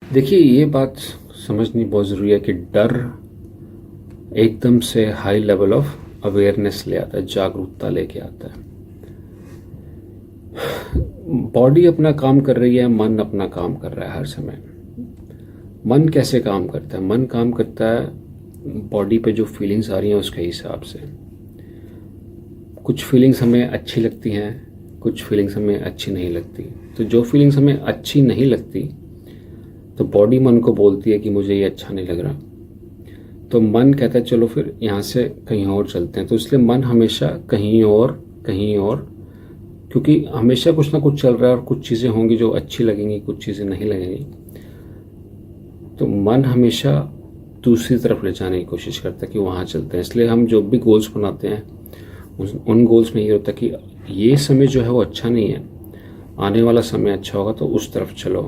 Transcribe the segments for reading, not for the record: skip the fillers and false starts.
देखिए, ये बात समझनी बहुत ज़रूरी है कि डर एकदम से हाई लेवल ऑफ अवेयरनेस ले आता है, जागरूकता लेके आता है। बॉडी अपना काम कर रही है, मन अपना काम कर रहा है हर समय। मन कैसे काम करता है? मन काम करता है बॉडी पे जो फीलिंग्स आ रही हैं उसके हिसाब से। कुछ फीलिंग्स हमें अच्छी लगती हैं, कुछ फीलिंग्स हमें अच्छी नहीं लगती। तो जो फीलिंग्स हमें अच्छी नहीं लगती तो बॉडी मन को बोलती है कि मुझे ये अच्छा नहीं लग रहा। तो मन कहता है चलो फिर यहाँ से कहीं और चलते हैं। तो इसलिए मन हमेशा कहीं और, क्योंकि हमेशा कुछ ना कुछ चल रहा है और कुछ चीज़ें होंगी जो अच्छी लगेंगी, कुछ चीज़ें नहीं लगेंगी। तो मन हमेशा दूसरी तरफ ले जाने की कोशिश करता है कि वहाँ चलते हैं। इसलिए हम जो भी गोल्स बनाते हैं उन गोल्स में ये होता है कि ये समय जो है वो अच्छा नहीं है, आने वाला समय अच्छा होगा तो उस तरफ चलो।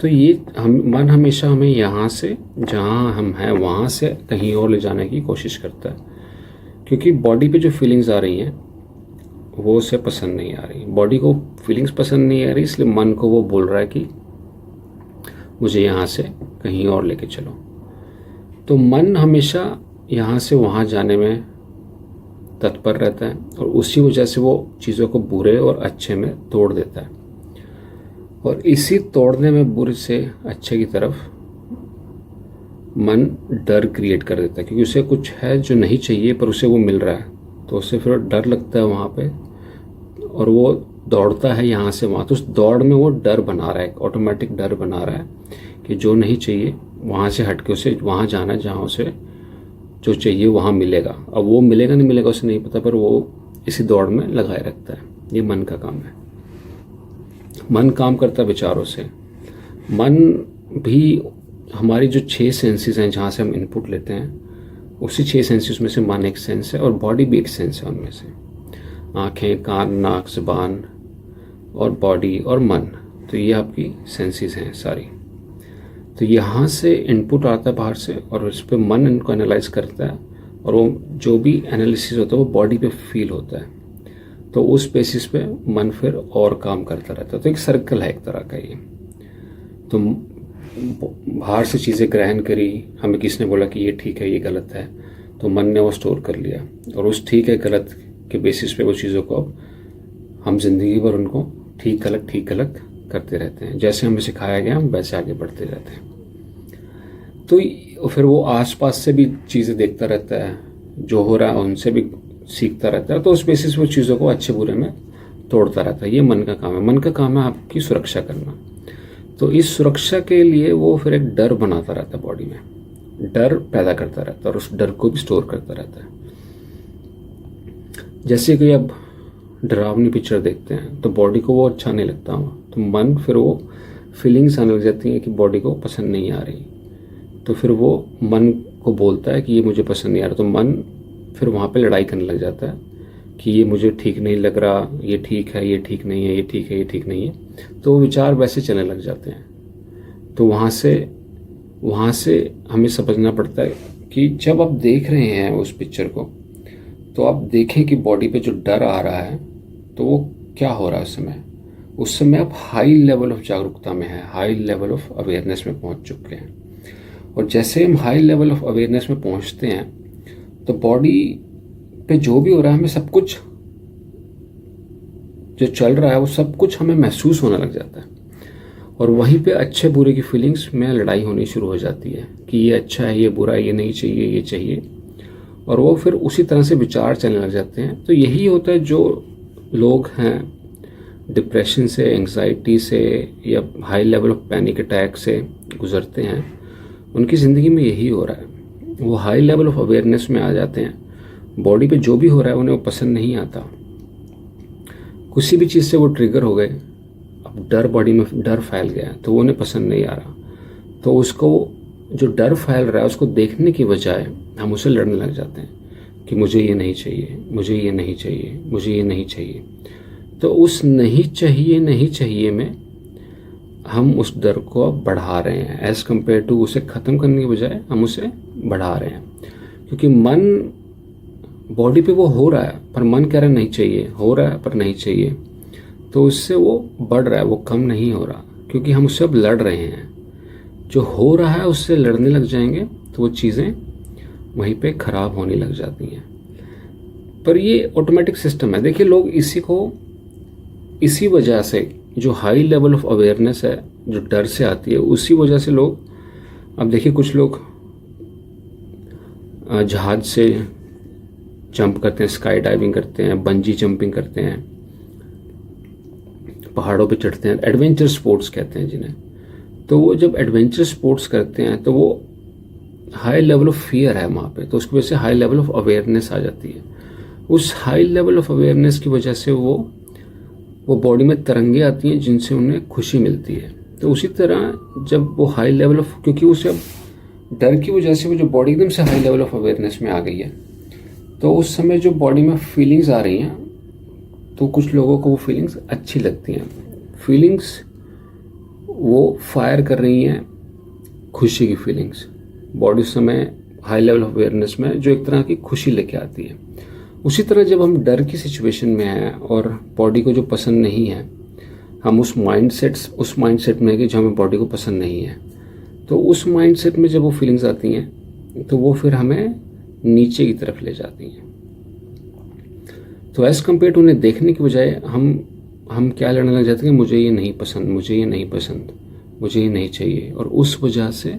तो ये मन हमेशा हमें यहाँ से जहाँ हम हैं वहाँ से कहीं और ले जाने की कोशिश करता है, क्योंकि बॉडी पे जो फीलिंग्स आ रही हैं वो उसे पसंद नहीं आ रही। बॉडी को फीलिंग्स पसंद नहीं आ रही, इसलिए मन को वो बोल रहा है कि मुझे यहाँ से कहीं और लेके चलो। तो मन हमेशा यहाँ से वहाँ जाने में तत्पर रहता है और उसी वजह से वो चीज़ों को बुरे और अच्छे में तोड़ देता है। और इसी तोड़ने में बुरे से अच्छे की तरफ मन डर क्रिएट कर देता है, क्योंकि उसे कुछ है जो नहीं चाहिए पर उसे वो मिल रहा है, तो उसे फिर डर लगता है वहाँ पे और वो दौड़ता है यहाँ से वहाँ। तो उस दौड़ में वो डर बना रहा है, ऑटोमेटिक डर बना रहा है कि जो नहीं चाहिए वहाँ से हट के उसे वहाँ जाना है जहाँ उसे जो चाहिए वहाँ मिलेगा। अब वो मिलेगा नहीं मिलेगा उसे नहीं पता, पर वो इसी दौड़ में लगाए रखता है। ये मन का काम है। मन काम करता है विचारों से। मन भी हमारी जो 6 सेंसेस हैं जहाँ से हम इनपुट लेते हैं, उसी 6 सेंसेस में से मन एक सेंस है और बॉडी भी एक सेंस है। उनमें से आँखें, कान, नाक, ज़ुबान और बॉडी और मन, तो ये आपकी सेंसेस हैं सारी। तो यहाँ से इनपुट आता है बाहर से और उस पर मन इनको एनालाइज करता है और वो जो भी एनालिसिस होता है वो बॉडी पे फील होता है। तो उस बेसिस पे मन फिर और काम करता रहता है। तो एक सर्कल है एक तरह का ये। तो बाहर से चीज़ें ग्रहण करी, हमें किसने बोला कि ये ठीक है ये गलत है, तो मन ने वो स्टोर कर लिया और उस ठीक है गलत के बेसिस पे वो चीज़ों को अब हम जिंदगी भर उनको ठीक गलत करते रहते हैं। जैसे हमें सिखाया गया हम वैसे आगे बढ़ते रहते हैं। तो फिर वो आसपास से भी चीज़ें देखता रहता है, जो हो रहा है उनसे भी सीखता रहता है। तो उस बेसिस वो चीज़ों को अच्छे बुरे में तोड़ता रहता है। ये मन का काम है। मन का काम है आपकी सुरक्षा करना। तो इस सुरक्षा के लिए वो फिर एक डर बनाता रहता है, बॉडी में डर पैदा करता रहता है और उस डर को भी स्टोर करता रहता है। जैसे कि अब डरावनी पिक्चर देखते हैं तो बॉडी को वो अच्छा नहीं लगता, तो मन फिर वो फीलिंग्स आने लग जाती हैं कि बॉडी को पसंद नहीं आ रही। तो फिर वो मन को बोलता है कि ये मुझे पसंद नहीं आ रहा। तो मन फिर वहाँ पे लड़ाई करने लग जाता है कि ये मुझे ठीक नहीं लग रहा, ये ठीक है, ये ठीक नहीं है, ये ठीक है, ये ठीक नहीं है। तो वो विचार वैसे चलने लग जाते हैं। तो वहाँ से हमें समझना पड़ता है कि जब आप देख रहे हैं उस पिक्चर को, तो आप देखें कि बॉडी पे जो डर आ रहा है तो वो क्या हो रहा है उस समय। उस समय आप हाई लेवल ऑफ जागरूकता में हैं, हाई लेवल ऑफ अवेयरनेस में पहुंच चुके हैं। और जैसे हम हाई लेवल ऑफ अवेयरनेस में पहुंचते हैं तो बॉडी पे जो भी हो रहा है, हमें सब कुछ जो चल रहा है वो सब कुछ हमें महसूस होने लग जाता है। और वहीं पे अच्छे बुरे की फीलिंग्स में लड़ाई होनी शुरू हो जाती है कि ये अच्छा है, ये बुरा है, ये नहीं चाहिए, ये चाहिए। और वो फिर उसी तरह से विचार चलने लग जाते हैं। तो यही होता है जो लोग हैं डिप्रेशन से, एंग्जाइटी से या high level of panic attack से गुजरते हैं, उनकी ज़िंदगी में यही हो रहा है। वो हाई लेवल ऑफ अवेयरनेस में आ जाते हैं, बॉडी पे जो भी हो रहा है उन्हें वो पसंद नहीं आता। किसी भी चीज़ से वो ट्रिगर हो गए, अब डर बॉडी में डर फैल गया तो वो उन्हें पसंद नहीं आ रहा। तो उसको जो डर फैल रहा है उसको देखने की बजाय हम उसे लड़ने लग जाते हैं कि मुझे ये नहीं चाहिए, मुझे ये नहीं चाहिए, मुझे ये नहीं चाहिए। तो उस नहीं चाहिए में हम उस डर को अब बढ़ा रहे हैं। एज़ कम्पेयर टू उसे ख़त्म करने के बजाय हम उसे बढ़ा रहे हैं, क्योंकि मन बॉडी पे वो हो रहा है पर मन कह रहा है नहीं चाहिए, हो रहा है पर नहीं चाहिए। तो उससे वो बढ़ रहा है, वो कम नहीं हो रहा, क्योंकि हम उससे अब लड़ रहे हैं। जो हो रहा है उससे लड़ने लग जाएंगे तो वो चीज़ें वहीं पे ख़राब होने लग जाती हैं। पर ये ऑटोमेटिक सिस्टम है। देखिए, लोग इसी वजह से, जो हाई लेवल ऑफ अवेयरनेस है जो डर से आती है, उसी वजह से लोग, अब देखिए कुछ लोग जहाज से जंप करते हैं, स्काई डाइविंग करते हैं, बंजी जंपिंग करते हैं, पहाड़ों पे चढ़ते हैं, एडवेंचर स्पोर्ट्स कहते हैं जिन्हें। तो वो जब एडवेंचर स्पोर्ट्स करते हैं तो वो हाई लेवल ऑफ फियर है वहाँ पे, तो उसकी वजह से हाई लेवल ऑफ अवेयरनेस आ जाती है। उस हाई लेवल ऑफ अवेयरनेस की वजह से वो बॉडी में तरंगे आती हैं जिनसे उन्हें खुशी मिलती है। तो उसी तरह जब वो हाई लेवल ऑफ, क्योंकि उसे अब डर की वजह से वो जो बॉडी एकदम से हाई लेवल ऑफ अवेयरनेस में आ गई है, तो उस समय जो बॉडी में फीलिंग्स आ रही हैं, तो कुछ लोगों को वो फीलिंग्स अच्छी लगती हैं। फीलिंग्स वो फायर कर रही हैं खुशी की फीलिंग्स, बॉडी उस समय हाई लेवल ऑफ अवेयरनेस में जो एक तरह की खुशी लेके आती है। उसी तरह जब हम डर की सिचुएशन में हैं और बॉडी को जो पसंद नहीं है, हम उस माइंडसेट में है कि जो हमें बॉडी को पसंद नहीं है, तो उस माइंडसेट में जब वो फीलिंग्स आती हैं तो वो फिर हमें नीचे की तरफ ले जाती हैं। तो एज़ कम्पेयर टू उन्हें देखने की बजाय हम क्या लड़ने लग जाते हैं कि मुझे ये नहीं पसंद, मुझे ये नहीं पसंद, मुझे ये नहीं चाहिए, और उस वजह से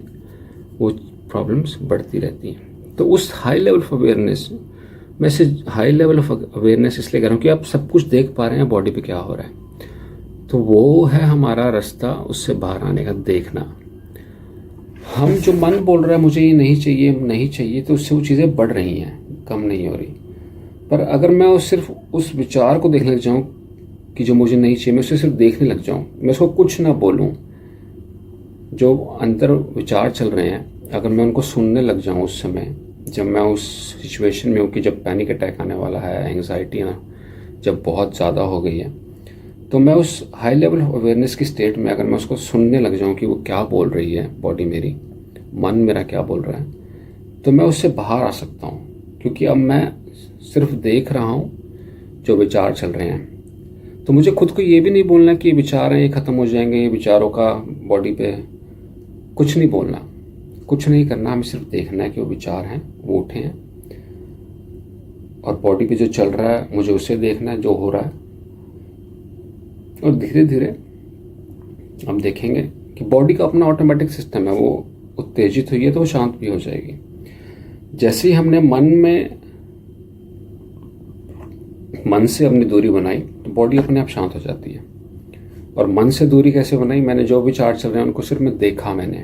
वो प्रॉब्लम्स बढ़ती रहती हैं। तो उस हाई लेवल ऑफ अवेयरनेस, मैं से हाई लेवल ऑफ अवेयरनेस इसलिए कह रहा हूँ कि आप सब कुछ देख पा रहे हैं बॉडी पे क्या हो रहा है, तो वो है हमारा रास्ता उससे बाहर आने का, देखना। हम जो मन बोल रहा है मुझे ये नहीं चाहिए, तो उससे वो चीज़ें बढ़ रही हैं, कम नहीं हो रही। पर अगर मैं सिर्फ उस विचार को देखने लग जाऊँ कि जो मुझे नहीं चाहिए, मैं उसे सिर्फ देखने लग जाऊँ, मैं उसको कुछ ना बोलूँ, जो अंदर विचार चल रहे हैं अगर मैं उनको सुनने लग जाऊँ उस समय, जब मैं उस सिचुएशन में हूँ कि जब पैनिक अटैक आने वाला है, एंग्जाइटी ना जब बहुत ज़्यादा हो गई है, तो मैं उस हाई लेवल ऑफ अवेयरनेस की स्टेट में अगर मैं उसको सुनने लग जाऊँ कि वो क्या बोल रही है, बॉडी मेरी, मन मेरा क्या बोल रहा है, तो मैं उससे बाहर आ सकता हूँ। क्योंकि अब मैं सिर्फ देख रहा हूँ जो विचार चल रहे हैं। तो मुझे खुद को ये भी नहीं बोलना कि ये विचार हैं, ये ख़त्म हो जाएंगे, ये विचारों का बॉडी पे कुछ नहीं बोलना, कुछ नहीं करना, हमें सिर्फ देखना है कि वो विचार हैं, वो उठे हैं, और बॉडी पे जो चल रहा है मुझे उसे देखना है, जो हो रहा है। और धीरे धीरे हम देखेंगे कि बॉडी का अपना ऑटोमेटिक सिस्टम है, वो उत्तेजित हुई है तो वो शांत भी हो जाएगी। जैसे ही हमने मन से अपनी दूरी बनाई तो बॉडी अपने आप शांत हो जाती है। और मन से दूरी कैसे बनाई? मैंने जो विचार चल रहे हैं उनको सिर्फ मैं देखा, मैंने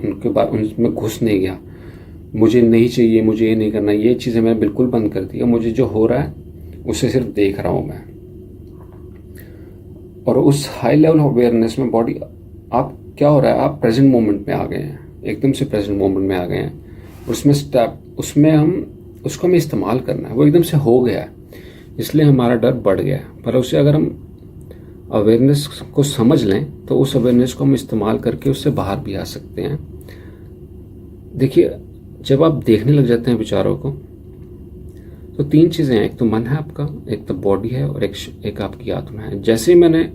उनके बाद उनमें घुस नहीं गया, मुझे नहीं चाहिए, मुझे ये नहीं करना, ये चीज़ें मैंने बिल्कुल बंद कर दी है। मुझे जो हो रहा है उसे सिर्फ देख रहा हूँ मैं। और उस हाई लेवल ऑफ अवेयरनेस में बॉडी, आप क्या हो रहा है, आप प्रेजेंट मोमेंट में आ गए हैं, एकदम से प्रेजेंट मोमेंट में आ गए हैं। उसमें हम उसको हमें इस्तेमाल करना है, वो एकदम से हो गया है, इसलिए हमारा डर बढ़ गया है। पर उसे अगर हम अवेयरनेस को समझ लें तो उस अवेयरनेस को हम इस्तेमाल करके उससे बाहर भी आ सकते हैं। देखिए, जब आप देखने लग जाते हैं विचारों को तो 3 चीज़ें हैं, एक तो मन है आपका, एक तो बॉडी है, और एक आपकी आत्मा है। जैसे ही मैंने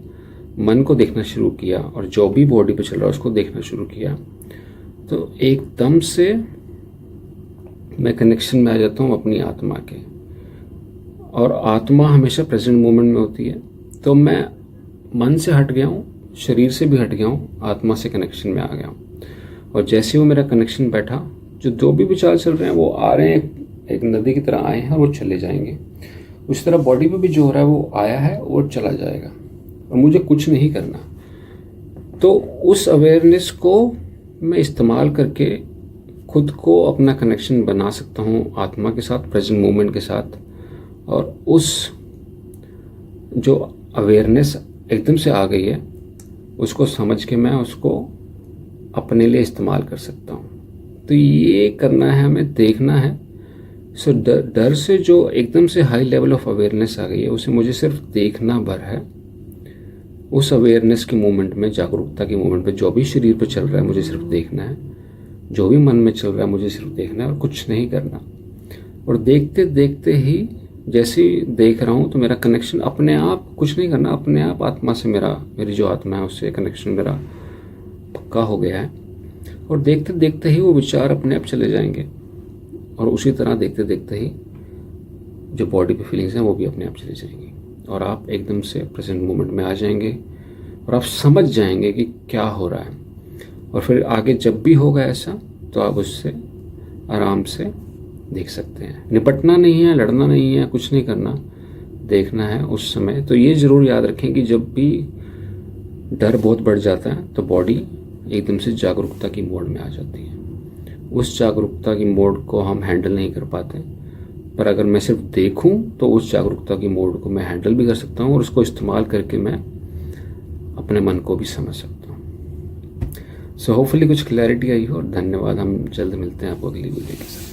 मन को देखना शुरू किया और जो भी बॉडी पे चल रहा है उसको देखना शुरू किया, तो एकदम से मैं कनेक्शन में आ जाता हूँ अपनी आत्मा के। और आत्मा हमेशा प्रेजेंट मोमेंट में होती है। तो मैं मन से हट गया हूँ, शरीर से भी हट गया हूँ, आत्मा से कनेक्शन में आ गया हूँ। और जैसे वो मेरा कनेक्शन बैठा, जो भी विचार चल रहे हैं वो आ रहे हैं, एक नदी की तरह आए हैं, वो चले जाएंगे। उसी तरह बॉडी पे भी जो हो रहा है वो आया है, वो चला जाएगा, और मुझे कुछ नहीं करना। तो उस अवेयरनेस को मैं इस्तेमाल करके खुद को अपना कनेक्शन बना सकता हूँ आत्मा के साथ, प्रेजेंट मोमेंट के साथ। और उस जो अवेयरनेस एकदम से आ गई है उसको समझ के मैं उसको अपने लिए इस्तेमाल कर सकता हूँ। तो ये करना है, हमें देखना है। सो डर से जो एकदम से हाई लेवल ऑफ अवेयरनेस आ गई है उसे मुझे सिर्फ देखना भर है। उस अवेयरनेस के मोमेंट में, जागरूकता के मोमेंट में जो भी शरीर पे चल रहा है मुझे सिर्फ देखना है, जो भी मन में चल रहा है मुझे सिर्फ देखना है और कुछ नहीं करना। और देखते देखते ही जैसे ही देख रहा हूँ तो मेरा कनेक्शन अपने आप, कुछ नहीं करना, अपने आप आत्मा से मेरी जो आत्मा है उससे कनेक्शन मेरा पक्का हो गया है, और देखते देखते ही वो विचार अपने आप चले जाएंगे, और उसी तरह देखते देखते ही जो बॉडी पे फीलिंग्स हैं वो भी अपने आप चली जाएंगी, और आप एकदम से प्रेजेंट मोमेंट में आ जाएंगे और आप समझ जाएंगे कि क्या हो रहा है। और फिर आगे जब भी होगा ऐसा तो आप उससे आराम से देख सकते हैं। निपटना नहीं है, लड़ना नहीं है, कुछ नहीं करना, देखना है उस समय। तो ये ज़रूर याद रखें कि जब भी डर बहुत बढ़ जाता है तो बॉडी एकदम से जागरूकता की मोड में आ जाती है। उस जागरूकता की मोड को हम हैंडल नहीं कर पाते, पर अगर मैं सिर्फ देखूं तो उस जागरूकता की मोड को मैं हैंडल भी कर सकता हूं, और उसको इस्तेमाल करके मैं अपने मन को भी समझ सकता हूं। सो होपफुली कुछ क्लैरिटी आई हो, और धन्यवाद। हम जल्द मिलते हैं आपको अगली वीडियो के साथ।